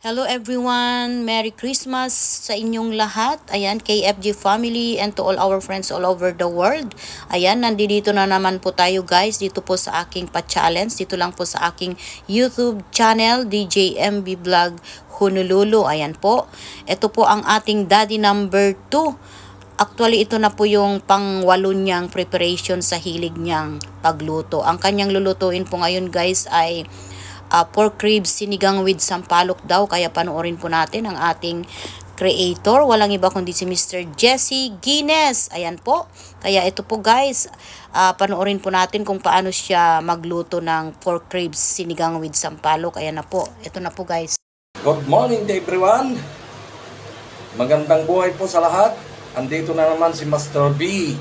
Hello everyone! Merry Christmas sa inyong lahat. Ayan, KFG family and to all our friends all over the world. Ayan, nandito na naman po tayo guys dito po sa aking pa-challenge. Dito lang po sa aking YouTube channel, DJ MB Vlog Honolulu. Ayan po. Ito po ang ating daddy number 2. Actually, ito na po yung pang-walo niyang preparation sa hilig niyang pagluto. Ang kanyang lulutuin po ngayon guys ay pork ribs sinigang with sampalok daw. Kaya panoorin po natin ang ating creator. Walang iba kundi si Mr. Jesse Guinness. Ayan po. Kaya ito po guys, panoorin po natin kung paano siya magluto ng pork ribs sinigang with sampalok. Ayan na po. Ito na po guys. Good morning to everyone. Magandang buhay po sa lahat. Andito na naman si Master B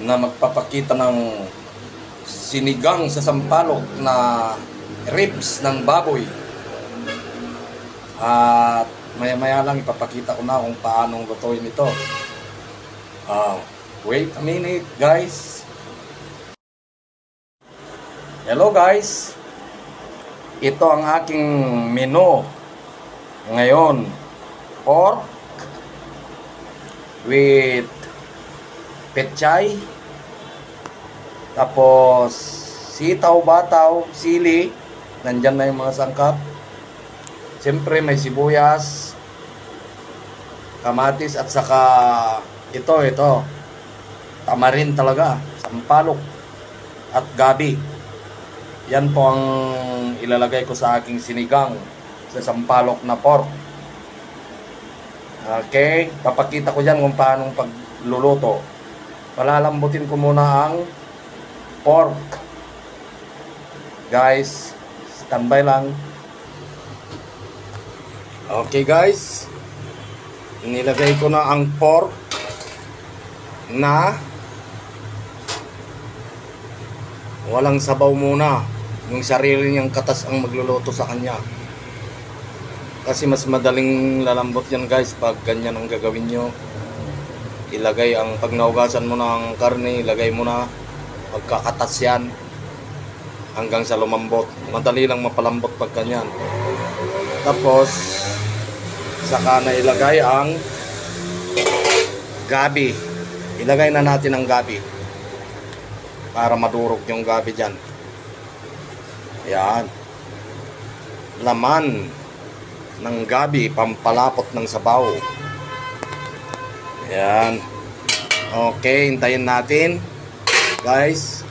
na magpapakita ng sinigang sa sampalok na ribs ng baboy. At maya-maya lang ipapakita ko na kung paano lutuin ito. Wait a minute guys. Hello guys. Ito ang aking menu ngayon. Pork with pechay, tapos sitaw, bataw, sili, nandyan na yung mga sangkap. Siyempre may sibuyas, kamatis at saka ito tamarin talaga, sampalok at gabi. Yan po ang ilalagay ko sa aking sinigang sa sampalok na pork. Okay, papakita ko dyan kung paano pagluluto. Palalambutin ko muna ang pork. Guys, standby lang. Okay guys, nilagay ko na ang pork na walang sabaw muna. Yung sarili niyang katas ang magluluto sa kanya. Kasi mas madaling lalambot yan guys pag ganyan ang gagawin nyo. Ilagay ang pag naugasan mo ng karne, ilagay mo na pagkakatas yan hanggang sa lumambot. Madali lang mapalambot pag ganyan. Tapos saka na ilagay ang gabi. Ilagay na natin ang gabi para madurog yung gabi dyan. Yan. Laman ng gabi, pampalapot ng sabaw. Ayan. Okay, hintayin natin guys.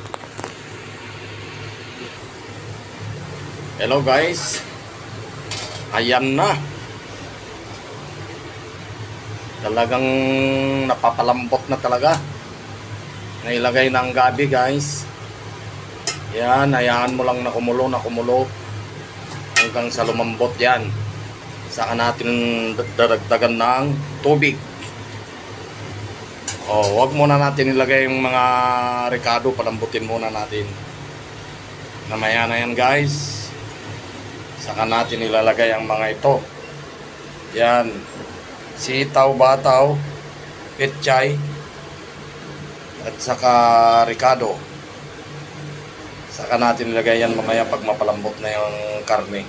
Hello guys. Ayan na. Talagang napapalambot na talaga. Nailagay na ang gabi guys. Ayan, hayaan mo lang na kumulo hanggang sa lumambot yan. Saka natin dadagdagan ng tubig. Wag muna natin ilagay yung mga rekado, palambutin muna natin. Namaya na yan guys. Saka natin ilalagay ang mga ito. Yan. Sitaw, bataw, pechay, at saka rekado. Saka natin ilagay yan mamaya pag mapalambot na yung karne.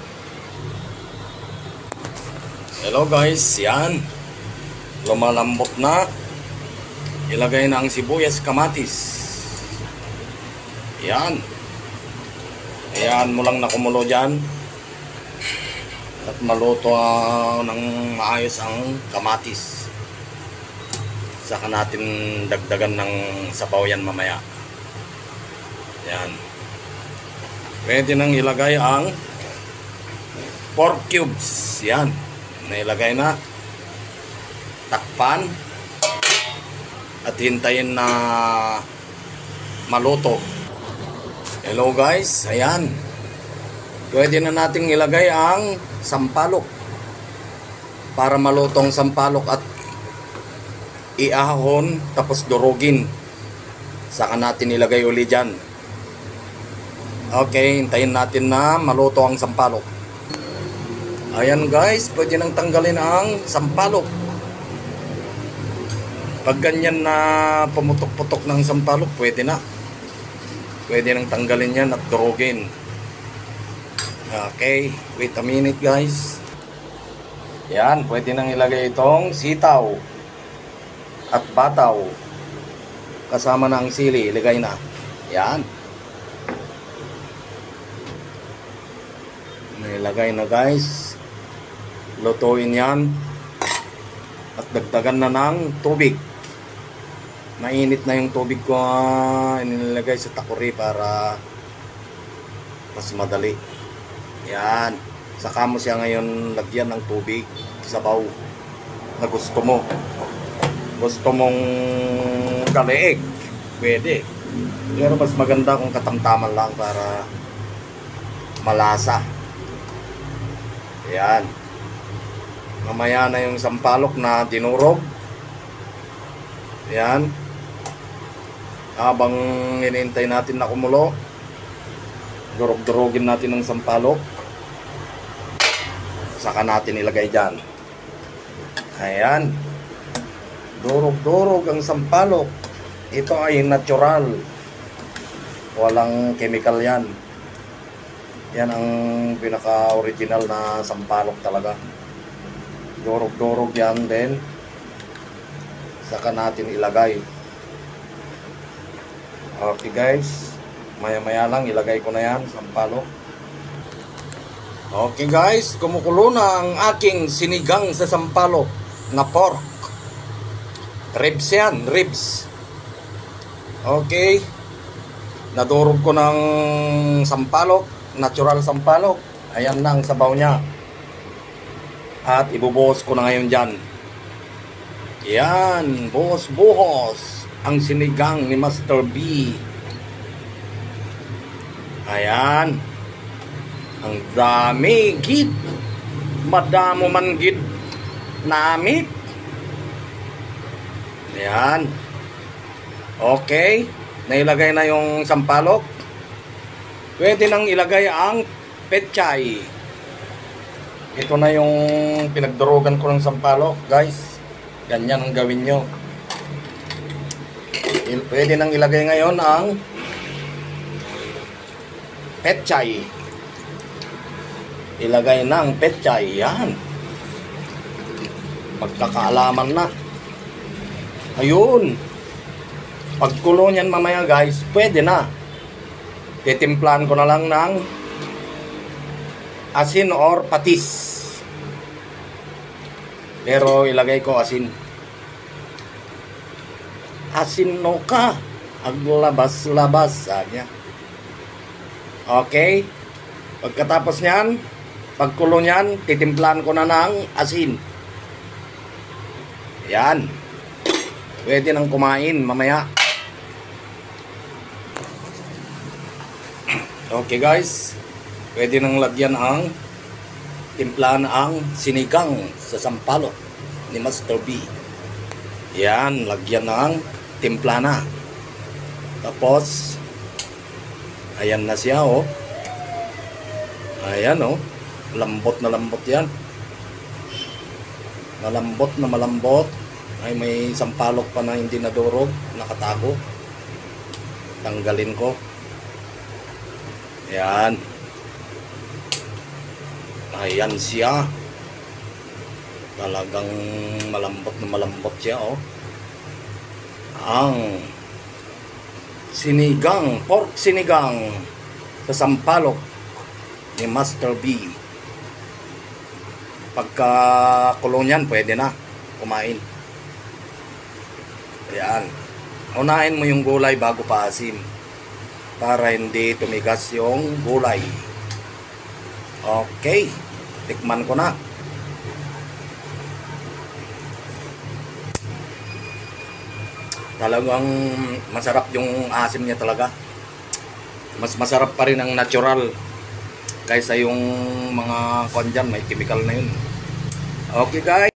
Hello guys, yan. Lumalambot na. Ilagay na ang sibuyas, kamatis. Yan. Ayan mo lang na kumulo dyan. At maluto ng maayos ang kamatis. Saka natin dagdagan ng sabaw yan mamaya. Yan. Pwede nang ilagay ang pork cubes. Yan. Nailagay na. Takpan at hintayin na maluto. Hello guys, ayan. Pwede na nating ilagay ang sampalok para malutong sampalok at iahon tapos durugin. Saka natin ilagay uli dyan. Okay, hintayin natin na maluto ang sampalok. Ayan guys, pwede nang tanggalin ang sampalok. Pag ganyan na pumutok-putok ng sampalok, pwede na. Pwede nang tanggalin yan at durugin. Okay, wait a minute guys. Yan, pwede nang ilagay itong sitaw at bataw. Kasama na ang sili, ilagay na. Yan. Nilagay na guys. Lutuin yan. At dagdagan na ng tubig. Mainit na yung tubig ko inilagay sa takuri para mas madali. Yan. Saka mo siya ngayon lagyan ng tubig, sabaw na gusto mo. Gusto mong kaleeg, pwede. Pero mas maganda kung katamtaman lang para malasa. Yan. Mamaya na yung sampalok na dinurog. Yan. Habang hinihintay natin na kumulo, durog-durogin natin ng sampalok. Saka natin ilagay dyan. Ayan. Durog-durog ang sampalok. Ito ay natural. Walang chemical yan. Yan ang pinaka-original na sampalok talaga. Durog-durog yan din. Saka natin ilagay. Okay guys. Maya-maya lang ilagay ko na yan, sampalok. Okay guys, kumukulo na ang aking sinigang sa sampalok na pork. Ribs yan, ribs. Okay. Nadurog ko ng sampalok, natural sampalok. Ayan na ang sabaw niya. At ibubuhos ko na ngayon dyan. Yan, buhos-buhos ang sinigang ni Master B. Ayan. Ang dami, gid. Madamo man gid namit. Ayan. Okay. Nailagay na yung sampalok. Pwede nang ilagay ang pechay. Ito na yung pinagdurugan ko ng sampalok, guys. Ganyan ang gawin nyo. Pwede nang ilagay ngayon ang pechay. Ilagay na ang pechay. Yan. Magkakaalaman na. Ayun. Pagkulo niyan mamaya, guys, pwede na. Titimplahan ko na lang ng asin or patis. Pero ilagay ko asin. Asin no ka. Aglabas-labas. Sabi niya. Okay. Pagkatapos niyan, pagkulo niyan, titimplahan ko na ng asin. Yan. Pwede nang kumain mamaya. Okay guys. Pwede nang lagyan ang timplahan ang sinigang sa sampalok ni Master B. Yan, lagyan ng timpla na. Tapos ayan na siya, oh. Ayan, oh. Lambot na lambot yan. Malambot na malambot. Ay, may sampalok pa na hindi nadurog, nakatago. Tanggalin ko. Ayan. Ayan siya. Talagang malambot na malambot siya, oh. Ang sinigang, pork sinigang sa sampalok ni Master B. Pagka kulo niyan, pwede na kumain. Ayan. Unahin mo yung gulay bago pa asin para hindi tumigas yung gulay. Okay. Tikman ko na. Talagang masarap yung asim niya talaga. Mas masarap pa rin ang natural kaysa yung mga kwan dyan, may chemical na yun. Okay guys.